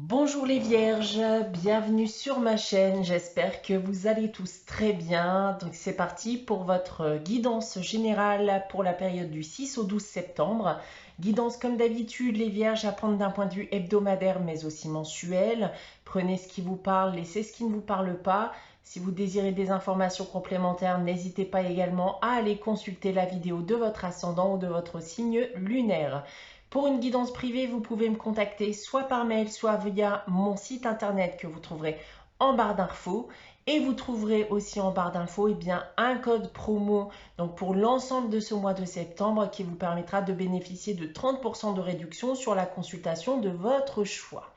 Bonjour les vierges, bienvenue sur ma chaîne, j'espère que vous allez tous très bien. Donc c'est parti pour votre guidance générale pour la période du 6 au 12 septembre. Guidance comme d'habitude les vierges à prendre d'un point de vue hebdomadaire mais aussi mensuel. Prenez ce qui vous parle, laissez ce qui ne vous parle pas. Si vous désirez des informations complémentaires, n'hésitez pas également à aller consulter la vidéo de votre ascendant ou de votre signe lunaire. Pour une guidance privée, vous pouvez me contacter soit par mail, soit via mon site internet que vous trouverez en barre d'infos. Et vous trouverez aussi en barre d'infos un code promo donc pour l'ensemble de ce mois de septembre qui vous permettra de bénéficier de 30% de réduction sur la consultation de votre choix.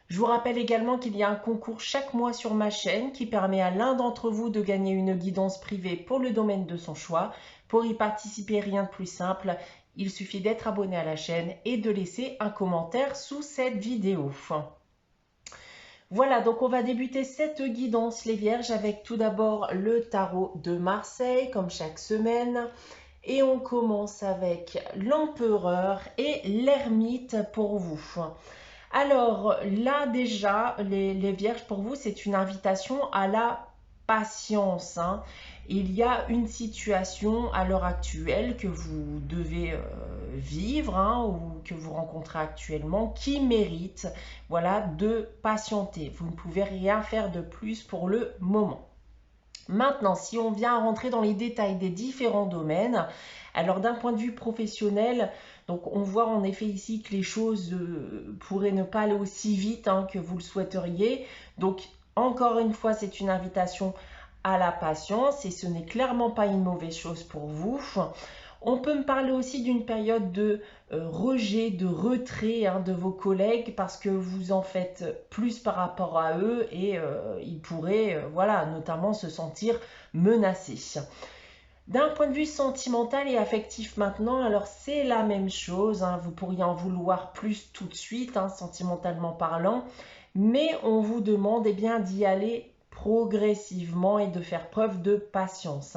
Je vous rappelle également qu'il y a un concours chaque mois sur ma chaîne qui permet à l'un d'entre vous de gagner une guidance privée pour le domaine de son choix. Pour y participer, rien de plus simple, il suffit d'être abonné à la chaîne et de laisser un commentaire sous cette vidéo. Voilà, donc on va débuter cette guidance les vierges avec tout d'abord le tarot de Marseille comme chaque semaine. Et on commence avec l'empereur et l'ermite pour vous. Alors là déjà, les vierges, pour vous, c'est une invitation à la patience. Il y a une situation à l'heure actuelle que vous devez vivre ou que vous rencontrez actuellement qui mérite voilà, de patienter. Vous ne pouvez rien faire de plus pour le moment. Maintenant, si on vient rentrer dans les détails des différents domaines, alors d'un point de vue professionnel, donc on voit en effet ici que les choses pourraient ne pas aller aussi vite que vous le souhaiteriez. Donc encore une fois, c'est une invitation à la patience et ce n'est clairement pas une mauvaise chose pour vous. On peut me parler aussi d'une période de rejet, de retrait de vos collègues parce que vous en faites plus par rapport à eux et ils pourraient voilà, notamment se sentir menacés. D'un point de vue sentimental et affectif maintenant, alors c'est la même chose, vous pourriez en vouloir plus tout de suite, sentimentalement parlant, mais on vous demande d'y aller progressivement et de faire preuve de patience.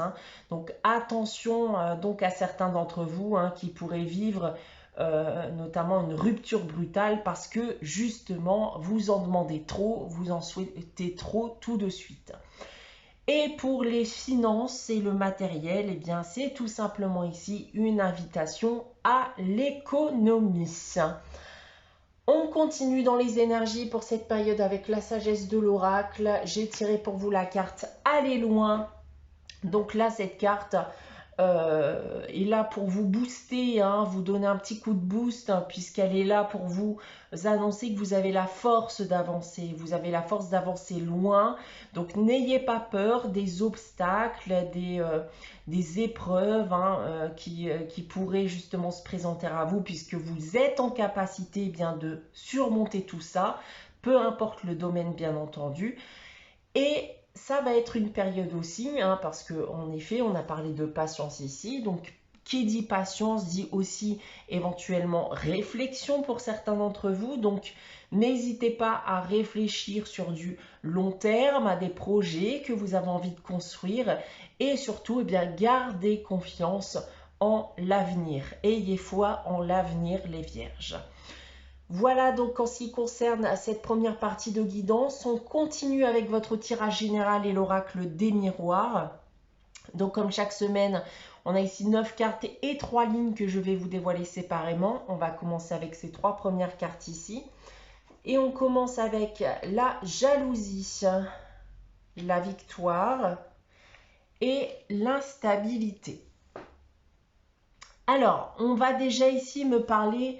Donc attention donc à certains d'entre vous qui pourraient vivre notamment une rupture brutale parce que justement vous en demandez trop, vous en souhaitez trop tout de suite. Et pour les finances et le matériel, c'est tout simplement ici une invitation à l'économie. On continue dans les énergies pour cette période avec la sagesse de l'oracle. J'ai tiré pour vous la carte Aller loin. Donc là, cette carte est là pour vous booster, vous donner un petit coup de boost, puisqu'elle est là pour vous annoncer que vous avez la force d'avancer. Vous avez la force d'avancer loin. Donc n'ayez pas peur des obstacles, des épreuves qui pourraient justement se présenter à vous, puisque vous êtes en capacité de surmonter tout ça, peu importe le domaine bien entendu. Et ça va être une période aussi, parce qu'en effet, on a parlé de patience ici. Donc, qui dit patience dit aussi éventuellement réflexion pour certains d'entre vous. Donc, n'hésitez pas à réfléchir sur du long terme, à des projets que vous avez envie de construire. Et surtout, gardez confiance en l'avenir. Ayez foi en l'avenir, les vierges. Voilà donc en ce qui concerne cette première partie de guidance. On continue avec votre tirage général et l'oracle des miroirs. Donc comme chaque semaine, on a ici 9 cartes et 3 lignes que je vais vous dévoiler séparément. On va commencer avec ces 3 premières cartes ici. Et on commence avec la jalousie, la victoire et l'instabilité. Alors, on va déjà ici me parler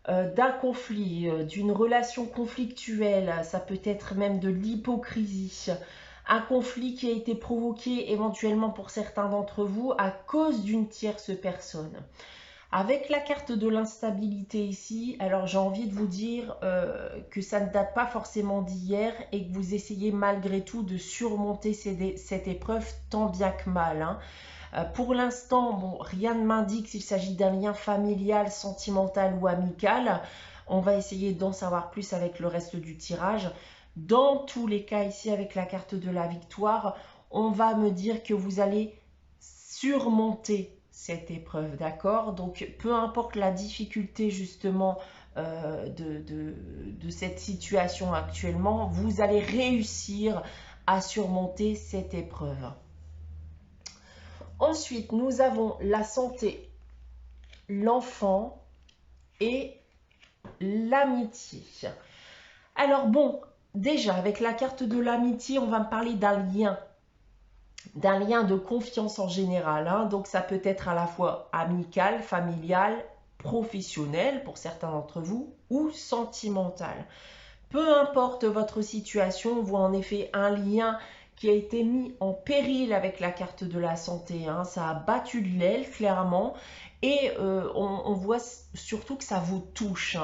d'un conflit, d'une relation conflictuelle, ça peut être même de l'hypocrisie, un conflit qui a été provoqué éventuellement pour certains d'entre vous à cause d'une tierce personne. Avec la carte de l'instabilité ici, alors j'ai envie de vous dire que ça ne date pas forcément d'hier et que vous essayez malgré tout de surmonter cette épreuve tant bien que mal. Pour l'instant, rien ne m'indique s'il s'agit d'un lien familial, sentimental ou amical. On va essayer d'en savoir plus avec le reste du tirage. Dans tous les cas, ici avec la carte de la victoire, on va me dire que vous allez surmonter cette épreuve, d'accord? Donc, peu importe la difficulté justement de cette situation actuellement, vous allez réussir à surmonter cette épreuve. Ensuite, nous avons la santé, l'enfant et l'amitié. Alors bon, déjà avec la carte de l'amitié, on va me parler d'un lien de confiance en général. Hein. Donc ça peut être à la fois amical, familial, professionnel pour certains d'entre vous ou sentimental. Peu importe votre situation, on voit en effet un lien qui a été mis en péril avec la carte de la santé. Hein. Ça a battu de l'aile clairement et on voit surtout que ça vous touche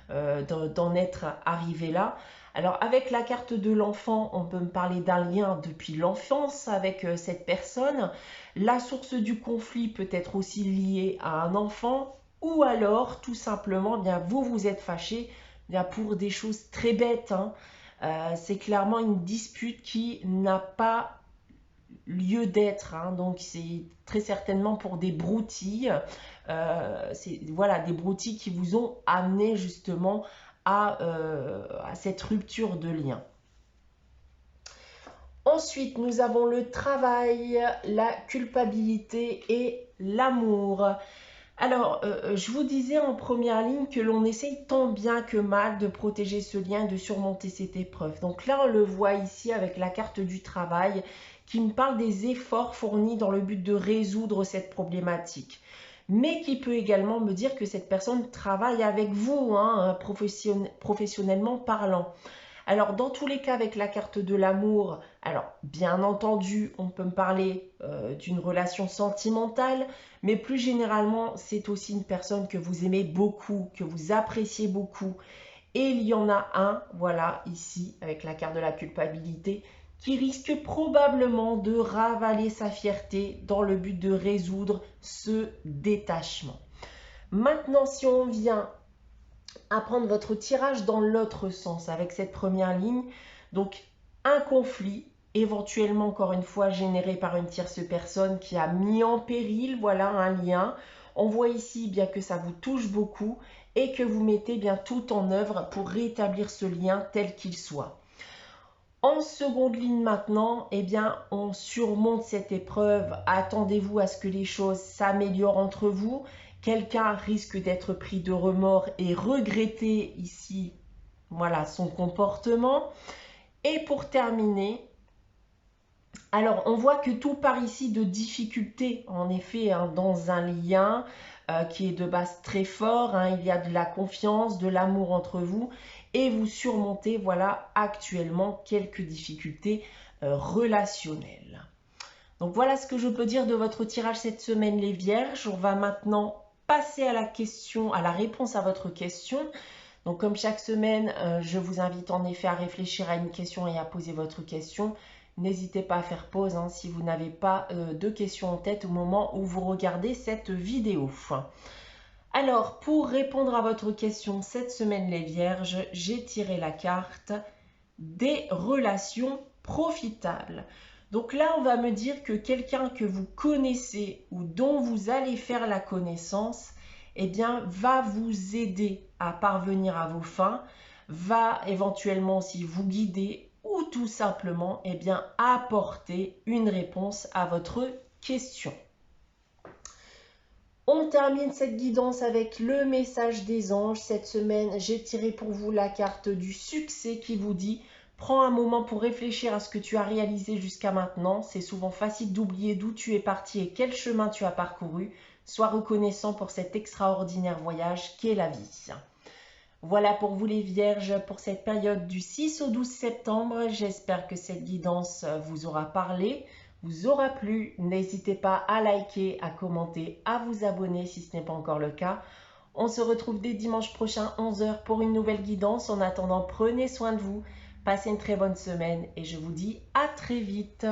d'en être arrivé là. Alors avec la carte de l'enfant, on peut me parler d'un lien depuis l'enfance avec cette personne. La source du conflit peut être aussi liée à un enfant ou alors tout simplement bien vous êtes fâché bien pour des choses très bêtes. Hein. C'est clairement une dispute qui n'a pas lieu d'être. Hein. Donc c'est très certainement pour des broutilles. Voilà, des broutilles qui vous ont amené justement à cette rupture de lien. Ensuite, nous avons le travail, la culpabilité et l'amour. Alors, je vous disais en première ligne que l'on essaye tant bien que mal de protéger ce lien, de surmonter cette épreuve. Donc là, on le voit ici avec la carte du travail qui me parle des efforts fournis dans le but de résoudre cette problématique. Mais qui peut également me dire que cette personne travaille avec vous, hein, professionnellement parlant. Alors, dans tous les cas, avec la carte de l'amour, alors, bien entendu, on peut me parler d'une relation sentimentale, mais plus généralement, c'est aussi une personne que vous aimez beaucoup, que vous appréciez beaucoup. Et il y en a un, voilà, ici, avec la carte de la culpabilité, qui risque probablement de ravaler sa fierté dans le but de résoudre ce détachement. Maintenant, si on vient à prendre votre tirage dans l'autre sens avec cette première ligne, donc un conflit, éventuellement encore une fois généré par une tierce personne qui a mis en péril, voilà un lien. On voit ici bien que ça vous touche beaucoup et que vous mettez bien tout en œuvre pour rétablir ce lien tel qu'il soit. En seconde ligne maintenant, eh bien, on surmonte cette épreuve. Attendez-vous à ce que les choses s'améliorent entre vous. Quelqu'un risque d'être pris de remords et regretter ici, voilà, son comportement. Et pour terminer, alors on voit que tout part ici de difficultés, en effet, hein, dans un lien qui est de base très fort. Hein, il y a de la confiance, de l'amour entre vous. Et vous surmontez, voilà, actuellement quelques difficultés relationnelles. Donc voilà ce que je peux dire de votre tirage cette semaine, les Vierges. On va maintenant passer à la réponse à votre question. Donc comme chaque semaine, je vous invite en effet à réfléchir à une question et à poser votre question. N'hésitez pas à faire pause hein, si vous n'avez pas de questions en tête au moment où vous regardez cette vidéo. Alors, pour répondre à votre question cette semaine, les Vierges, j'ai tiré la carte des relations profitables. Donc là, on va me dire que quelqu'un que vous connaissez ou dont vous allez faire la connaissance, eh bien, va vous aider à parvenir à vos fins, va éventuellement aussi vous guider ou tout simplement, eh bien, apporter une réponse à votre question. On termine cette guidance avec le message des anges. Cette semaine, j'ai tiré pour vous la carte du succès qui vous dit « Prends un moment pour réfléchir à ce que tu as réalisé jusqu'à maintenant. C'est souvent facile d'oublier d'où tu es parti et quel chemin tu as parcouru. Sois reconnaissant pour cet extraordinaire voyage qu'est la vie. » Voilà pour vous les Vierges pour cette période du 6 au 12 septembre. J'espère que cette guidance vous aura parlé, vous aura plu. N'hésitez pas à liker, à commenter, à vous abonner si ce n'est pas encore le cas. On se retrouve dès dimanche prochain 11 h pour une nouvelle guidance. En attendant, prenez soin de vous, passez une très bonne semaine et je vous dis à très vite.